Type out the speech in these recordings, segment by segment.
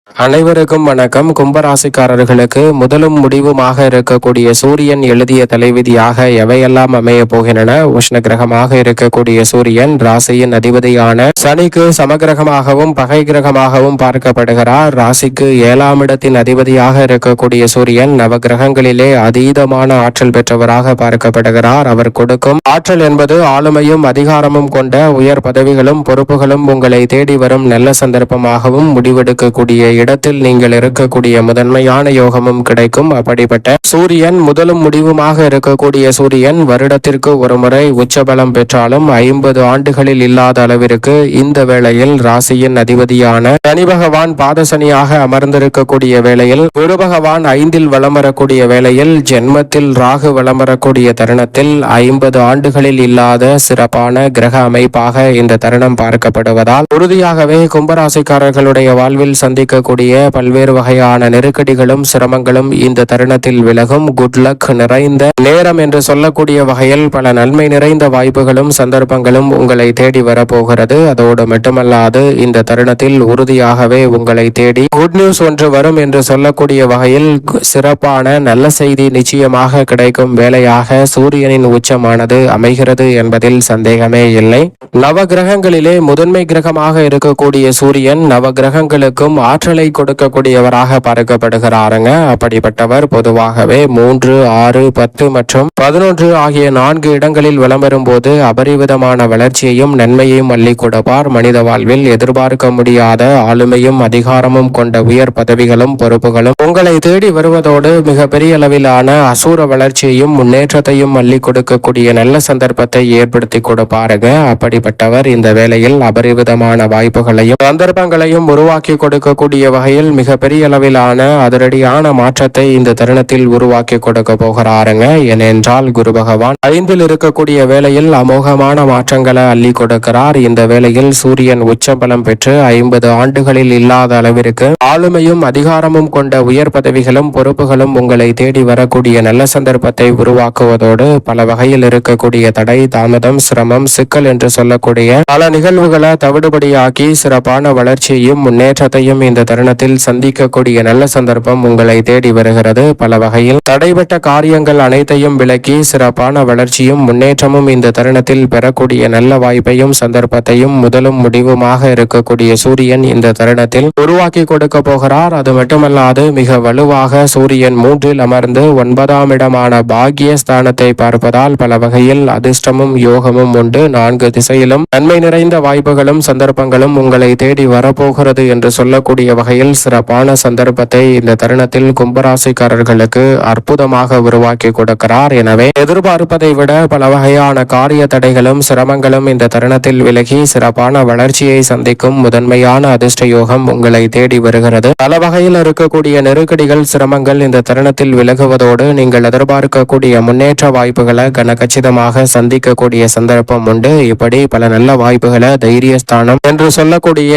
அனைவருக்கும் வணக்கம். கும்பராசிக்காரர்களுக்கு முதலும் முடிவுமாக இருக்கக்கூடிய சூரியன் எழுதிய தலைவிதியாக எவையெல்லாம் அமைய போகின்றன? உஷ்ண கிரகமாக இருக்கக்கூடிய சூரியன் ராசியின் அதிபதியான சனிக்கு சமகிரகமாகவும் பகை கிரகமாகவும் பார்க்கப்படுகிறார். ராசிக்கு 7ஆம் இடத்தின் அதிபதியாக இருக்கக்கூடிய சூரியன் நவகிரகங்களிலே அதீதமான ஆற்றல் பெற்றவராக பார்க்கப்படுகிறார். அவர் கொடுக்கும் ஆற்றல் என்பது ஆளுமையும் அதிகாரமும் கொண்ட உயர் பதவிகளும் பொறுப்புகளும் உங்களை தேடி வரும் நல்ல சந்தர்ப்பமாகவும் முடிவெடுக்கக்கூடிய இடத்தில் நீங்கள் இருக்கக்கூடிய முதன்மையான யோகமும் கிடைக்கும். அப்படிப்பட்ட சூரியன் முதலும் முடிவுமாக இருக்கக்கூடிய சூரியன் வருடத்திற்கு ஒரு முறை உச்சபலம் பெற்றாலும் 50 ஆண்டுகளில் இல்லாத அளவிற்கு இந்த வேளையில் ராசியின் அதிபதியான சனி பகவான் பாதசனியாக அமர்ந்திருக்கக்கூடிய வேளையில், குரு பகவான் 5இல் வலம் வரக்கூடிய வேளையில், ஜென்மத்தில் ராகு வலம் வரக்கூடிய தருணத்தில் 50 ஆண்டுகளில் இல்லாத சிறப்பான கிரக அமைப்பாக இந்த தருணம் பார்க்கப்படுவதால் உறுதியாகவே கும்பராசிக்காரர்களுடைய வாழ்வில் சந்திக்க பல்வேறு வகையான நெருக்கடிகளும் சிரமங்களும் இந்த தருணத்தில் விலகும். குட் லக் நிறைந்த நேரம் என்று சொல்லக்கூடிய வகையில் பல நன்மை நிறைந்த வாய்ப்புகளும் சந்தர்ப்பங்களும் உங்களை தேடி வரப்போகிறது. அதோடு மட்டுமல்லாது இந்த தருணத்தில் உறுதியாகவே உங்களை தேடி குட் நியூஸ் ஒன்று வரும் என்று சொல்லக்கூடிய வகையில் சிறப்பான நல்ல செய்தி நிச்சயமாக கிடைக்கும் வேளையாக சூரியனின் உச்சமானது அமைகிறது என்பதில் சந்தேகமே இல்லை. நவ கிரகங்களிலே முதன்மை கிரகமாக இருக்கக்கூடிய சூரியன் நவ கிரகங்களுக்கும் ஆற்றலை கொடுக்கக்கூடியவராக பார்க்கப்படுகிறாருங்க. அப்படிப்பட்டவர் பொதுவாகவே 3, 6, 10 மற்றும் 11 ஆகிய 4 இடங்களில் வலம் வரும்போது அபரிவிதமான வளர்ச்சியையும் நன்மையையும் அள்ளி கொடுப்பார். மனித வாழ்வில் எதிர்பார்க்க முடியாத ஆளுமையும் அதிகாரமும் கொண்ட உயர் பதவிகளும் பொறுப்புகளும் உங்களை தேடி வருவதோடு மிகப்பெரிய அளவிலான அசூர வளர்ச்சியையும் முன்னேற்றத்தையும் அள்ளி கொடுக்கக்கூடிய நல்ல சந்தர்ப்பத்தை ஏற்படுத்தி கொடுப்பாருங்க. அப்படிப்பட்டவர் இந்த வேளையில் அபரிவிதமான வாய்ப்புகளையும் சந்தர்ப்பங்களையும் உருவாக்கி கொடுக்கக்கூடிய வகையில் மிகப்பெரிய அளவிலான அதிரடியான மாற்றத்தை இந்த தருணத்தில் உருவாக்கி கொடுக்க போகிறாருங்க. ஏனென்றால் குரு பகவான் 5இல் இருக்கக்கூடிய வேளையில் அமோகமான மாற்றங்களை அள்ளி கொடுக்கிறார். இந்த வேளையில் சூரியன் உச்சபலம் பெற்று 50 ஆண்டுகளில் இல்லாத அளவிற்கு ஆளுமையும் அதிகாரமும் கொண்ட உயர் பதவிகளும் பொறுப்புகளும் உங்களை தேடி வரக்கூடிய நல்ல சந்தர்ப்பத்தை உருவாக்குவதோடு பல வகையில் இருக்கக்கூடிய தடை தாமதம் சிரமம் சிக்கல் என்று சொல்லக்கூடிய பல நிகழ்வுகளை தவிடுபடியாக்கி சிறப்பான வளர்ச்சியையும் முன்னேற்றத்தையும் இந்த தருணத்தில் சந்திக்கக்கூடிய நல்ல சந்தர்ப்பம் உங்களை தேடி வருகிறது. பல வகையில் தடைபட்ட காரியங்கள் அனைத்தையும் விலக்கி சிறப்பான வளர்ச்சியும் முன்னேற்றமும் இந்த தருணத்தில் பெறக்கூடிய நல்ல வாய்ப்பையும் சந்தர்ப்பத்தையும் முதலும் முடிவுமாக இருக்கக்கூடிய சூரியன் இந்த தருணத்தில் உருவாக்கி கொடுக்க போகிறார். அது மட்டுமல்லாது மிக வலுவாக சூரியன் 3இல் அமர்ந்து 9ஆம் இடமான பாக்கிய ஸ்தானத்தை பார்ப்பதால் பல வகையில் அதிர்ஷ்டமும் யோகமும் உண்டு. 4 திசையிலும் நன்மை நிறைந்த வாய்ப்புகளும் சந்தர்ப்பங்களும் உங்களை தேடி வரப்போகிறது என்று சொல்லக்கூடிய வகையில் சிறப்பான சந்தர்ப்பத்தை இந்த தருணத்தில் கும்பராசிக்காரர்களுக்கு அற்புதமாக உருவாக்கி கொடுக்கிறார். எனவே எதிர்பார்ப்பதை விட பல வகையான காரிய தடைகளும் சிரமங்களும் இந்த தருணத்தில் விலகி சிறப்பான வளர்ச்சியை சந்திக்கும் முதன்மையான அதிர்ஷ்ட யோகம் உங்களை தேடி வருகிறது. பல வகையில் இருக்கக்கூடிய நெருக்கடிகள் சிரமங்கள் இந்த தருணத்தில் விலகுவதோடு நீங்கள் எதிர்பார்க்கக்கூடிய முன்னேற்ற வாய்ப்புகளை கனகச்சிதமாக சந்திக்கக்கூடிய சந்தர்ப்பம் உண்டு. இப்படி பல நல்ல வாய்ப்புகளை தைரியஸ்தானம் என்று சொல்லக்கூடிய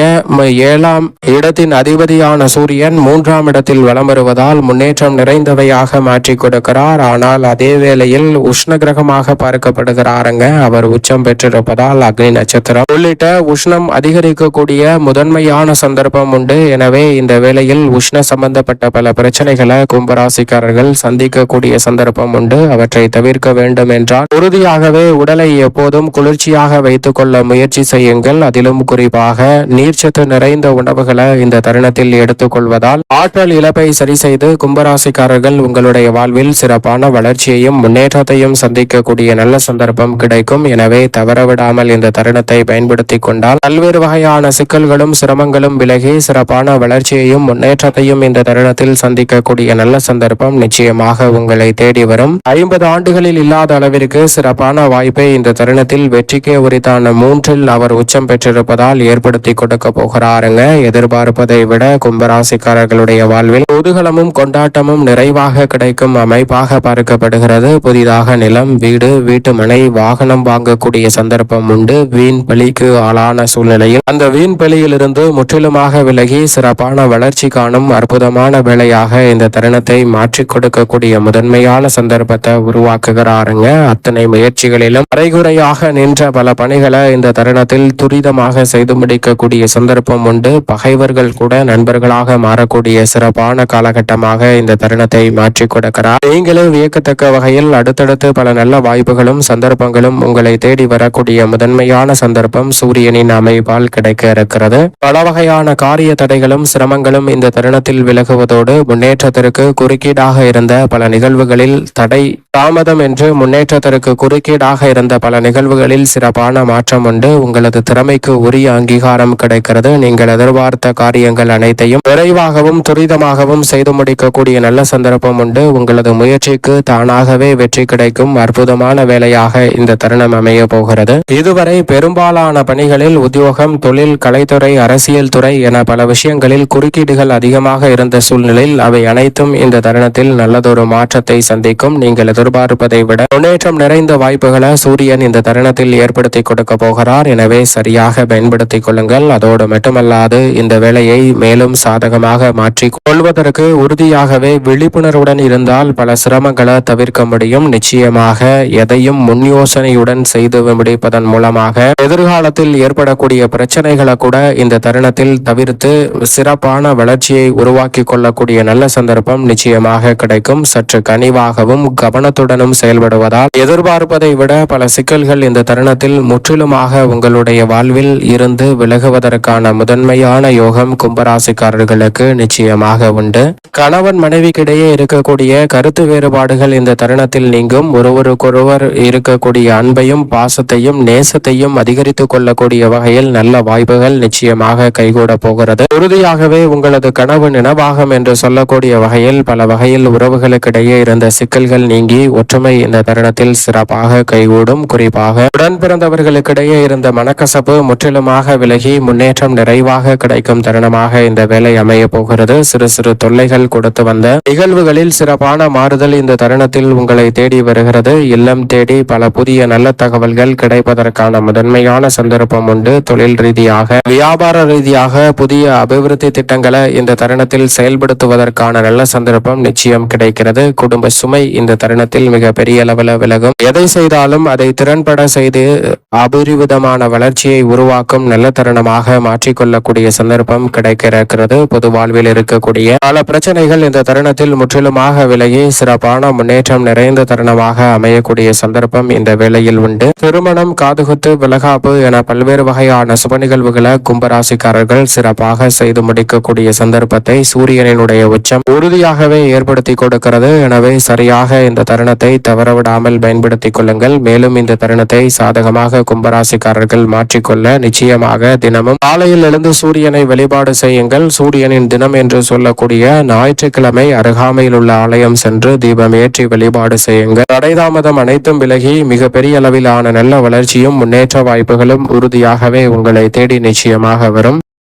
7ஆம் இடத்தின் அதிபதியான சூரியன் 3ஆம் இடத்தில் வலம் வருவதால் முன்னேற்றம் நிறைந்தவையாக மாற்றி கொடுக்கிறார். ஆனால் அதே வேளையில் உஷ்ண கிரகமாக பார்க்கப்படுகிறாருங்க. அவர் உச்சம் பெற்றிருப்பதால் அக்னி நட்சத்திரம் உள்ளிட்ட உஷ்ணம் அதிகரிக்கக்கூடிய முதன்மையான சந்தர்ப்பம் உண்டு. எனவே இந்த வேளையில் உஷ்ண சம்பந்தப்பட்ட பல பிரச்சனைகளை கும்பராசிக்காரர்கள் சந்திக்கக்கூடிய சந்தர்ப்பம் உண்டு. அவற்றை தவிர்க்க வேண்டும் என்றால் உறுதியாகவே உடலை எப்போதும் குளிர்ச்சியாக வைத்துக் கொள்ள முயற்சி செய்யுங்கள். அதிலும் குறிப்பாக நீர்ச்சத்து நிறைந்த உணவுகளை இந்த தருணத்தில் எடுத்துக்கொள்வதால் ஆற்றல் இழப்பை சரி செய்து கும்பராசிக்காரர்கள் உங்களுடைய வாழ்வில் சிறப்பான வளர்ச்சியையும் முன்னேற்றத்தையும் சந்திக்கக்கூடிய நல்ல சந்தர்ப்பம் கிடைக்கும். எனவே தவறவிடாமல் இந்த தருணத்தை பயன்படுத்திக் கொண்டால் பல்வேறு வகையான சிக்கல்களும் சிரமங்களும் விலகி சிறப்பான வளர்ச்சியையும் முன்னேற்றத்தையும் இந்த தருணத்தில் சந்திக்கக்கூடிய நல்ல சந்தர்ப்பம் நிச்சயமாக உங்களை தேடி வரும். 50 ஆண்டுகளில் இல்லாத அளவிற்கு சிறப்பான வாய்ப்பை இந்த தருணத்தில் வெற்றிக்கே உரித்தான 3இல் அவர் உச்சம் பெற்றிருப்பதால் ஏற்படுத்தி கொடுக்க போகிறாருங்க. எதிர்பார்ப்பதை விட கும்பராசிக்காரர்களுடைய வாழ்வில் குதூகலமும் கொண்டாட்டமும் நிறைவாக கிடைக்கும் அமைப்பாக பார்க்கப்படுகிறது. புதிதாக நிலம் வீடு வீட்டு மனை வாகனம் வாங்கக்கூடிய சந்தர்ப்பம் உண்டு. வீண் பலிக்கு ஆளான சூழ்நிலையில் அந்த வீண் பலியிலிருந்து முற்றிலுமாக விலகி சிறப்பான வளர்ச்சி காணும் அற்புதமான வேளையாக இந்த தருணத்தை மாற்றிக் கொடுக்கக்கூடிய முதன்மையான சந்தர்ப்பத்தை உருவாக்குகிறாருங்க. அத்தனை முயற்சிகளிலும் அரைகுறையாக நின்ற பல பணிகளை இந்த தருணத்தில் துரிதமாக செய்து முடிக்கக்கூடிய சந்தர்ப்பம் உண்டு. பகைவர்கள் கூட நண்பர்களாக மாறக்கூடிய சிறப்பான காலகட்டமாக இந்த தருணத்தை மாற்றி கொடுக்கிறார். நீங்களே வியக்கத்தக்க வகையில் அடுத்தடுத்து பல நல்ல வாய்ப்புகளும் சந்தர்ப்பங்களும் உங்களை தேடி வரக்கூடிய முதன்மையான சந்தர்ப்பம் சூரியனின் அமைப்பால் கிடைக்க இருக்கிறது. பல வகையான காரிய தடைகளும் சிரமங்களும் இந்த தருணத்தில் விலகுவதோடு முன்னேற்றத்திற்கு குறுக்கீடாக இருந்த பல நிகழ்வுகளில் தடை தாமதம் என்று முன்னேற்றத்திற்கு குறுக்கீடாக இருந்த பல நிகழ்வுகளில் சிறப்பான மாற்றம் உண்டு. உங்களது திறமைக்கு உரிய அங்கீகாரம் கிடைக்கிறது. நீங்கள் எதிர்பார்த்த காரியங்கள் அனைத்தையும் விரைவாகவும் துரிதமாகவும் செய்து முடிக்கக்கூடிய நல்ல சந்தர்ப்பம் உண்டு. உங்களது முயற்சிக்கு தானாகவே வெற்றி கிடைக்கும் அற்புதமான வேலையாக இந்த தருணம் அமைய போகிறது. இதுவரை பெரும்பாலான பணிகளில் உத்தியோகம், தொழில், கலைத்துறை, அரசியல் துறை என பல விஷயங்களில் குறுக்கீடுகள் அதிகமாக இருந்த சூழ்நிலையில் அவை அனைத்தும் இந்த தருணத்தில் நல்லதொரு மாற்றத்தை சந்திக்கும். நீங்கள் எதிர்பார்ப்பதை விட முன்னேற்றம் நிறைந்த வாய்ப்புகளை சூரியன் இந்த தருணத்தில் ஏற்படுத்தி கொடுக்க போகிறார். எனவே சரியாக பயன்படுத்திக் கொள்ளுங்கள். அதோடு மட்டுமல்லாது இந்த வேலையை மேலும் சாதகமாக மாற்றிக் கொள்வதற்கு உறுதியாகவே விழிப்புணர்வுடன் இருந்தால் பல சிரமங்களை தவிர்க்க முடியும். நிச்சயமாக எதையும் முன் யோசனையுடன் செய்து முடிப்பதன் மூலமாக எதிர்காலத்தில் ஏற்படக்கூடிய பிரச்சனைகளை கூட இந்த தருணத்தில் தவிர்த்து சிறப்பான வளர்ச்சியை உருவாக்கி கொள்ளக்கூடிய நல்ல சந்தர்ப்பம் நிச்சயமாக கிடைக்கும். சற்று கனிவாகவும் கவனத்துடனும் செயல்படுவதால் எதிர்பார்ப்பதை விட பல சிக்கல்கள் இந்த தருணத்தில் முற்றிலுமாக உங்களுடைய வாழ்வில் இருந்து விலகுவதற்கான முதன்மையான யோகம் கும்பராசிக்காரர்களுக்கு நிச்சயமாக உண்டு. கணவன் மனைவிக்கிடையே இருக்கக்கூடிய கருத்து வேறுபாடுகள் இந்த தருணத்தில் நீங்கும். ஒருவருக்கொருவர் இருக்கக்கூடிய அன்பையும் பாசத்தையும் நேசத்தையும் அதிகரித்துக் கொள்ளக்கூடிய வகையில் நல்ல வாய்ப்புகள் நிச்சயமாக கைகூட போகிறது. உறுதியாகவே உங்களது கனவு நினைவாகும் என்று சொல்லக்கூடிய வகையில் பல வகையில் உறவுகளுக்கிடையே இருந்த சிக்கல்கள் நீங்கி ஒற்றுமை இந்த தருணத்தில் சிறப்பாக கைகூடும். குறிப்பாக உடன் பிறந்தவர்களுக்கிடையே இருந்த மனக்கசப்பு முற்றிலுமாக விலகி முன்னேற்றம் நிறைவாக கிடைக்கும் தருணமாக இந்த வேலை அமைய போகிறது. சிறு சிறு தொல்லைகள் கொடுத்து வந்த நிகழ்வுகளில் சிறப்பான மாறுதல் இந்த தருணத்தில் உங்களை தேடி வருகிறது. இல்லம் தேடி பல புதிய நல்ல தகவல்கள் கிடைப்பதற்கான முதன்மையான சந்தர்ப்பம் உண்டு. தொழில் ரீதியாக, வியாபார ரீதியாக புதிய அபிவிருத்தி திட்டங்களை இந்த தருணத்தில் செயல்படுத்துவதற்கான நல்ல சந்தர்ப்பம் நிச்சயம் கிடைக்கிறது. குடும்ப சுமை இந்த தருணத்தில் மிக பெரிய அளவில் விலகும். எதை செய்தாலும் அதை திறன்பட செய்து அபரிவிதமான வளர்ச்சியை உருவாக்கும் நல்ல தருணமாக மாற்றிக்கொள்ளக்கூடிய சந்தர்ப்பம் கிடைக்க இருக்கிறது. பொது வாழ்வில் இருக்கக்கூடிய பல பிரச்சனைகள் இந்த தருணத்தில் முற்றிலுமாக விலகி சிறப்பான முன்னேற்றம் நிறைந்த தருணமாக அமையக்கூடிய சந்தர்ப்பம் இந்த வேளையில் உண்டு. திருமணம், காதுகுத்து, விலகாப்பு என பல்வேறு வகையான சுப நிகழ்வுகளை கும்பராசிக்காரர்கள் சிறப்பாக செய்து முடிக்கக்கூடிய சந்தர்ப்பத்தை சூரியனினுடைய உச்சம் உறுதியாகவே ஏற்படுத்தி கொடுக்கிறது. எனவே சரியாக இந்த தருணத்தை தவறவிடாமல் பயன்படுத்திக் கொள்ளுங்கள். மேலும் இந்த தருணத்தை சாதகமாக கும்பராசிக்காரர்கள் மாற்றிக்கொள்ள நிச்சயமாக தினமும் காலையில் எழுந்து சூரியனை வழிபாடு செய்யுங்கள். சூரியனின் தினம் என்று சொல்லக்கூடிய ஞாயிற்றுக்கிழமை அருகாமையில் உள்ள ஆலயம் சென்று தீபம் ஏற்றி வழிபாடு செய்யுங்கள். தடைதாமதம் அனைத்தும் விலகி மிக பெரிய அளவிலான நல்ல வளர்ச்சியும் முன்னேற்ற வாய்ப்புகளும் உறுதியாகவே உங்களை தேடி நிச்சயமாக வரும்.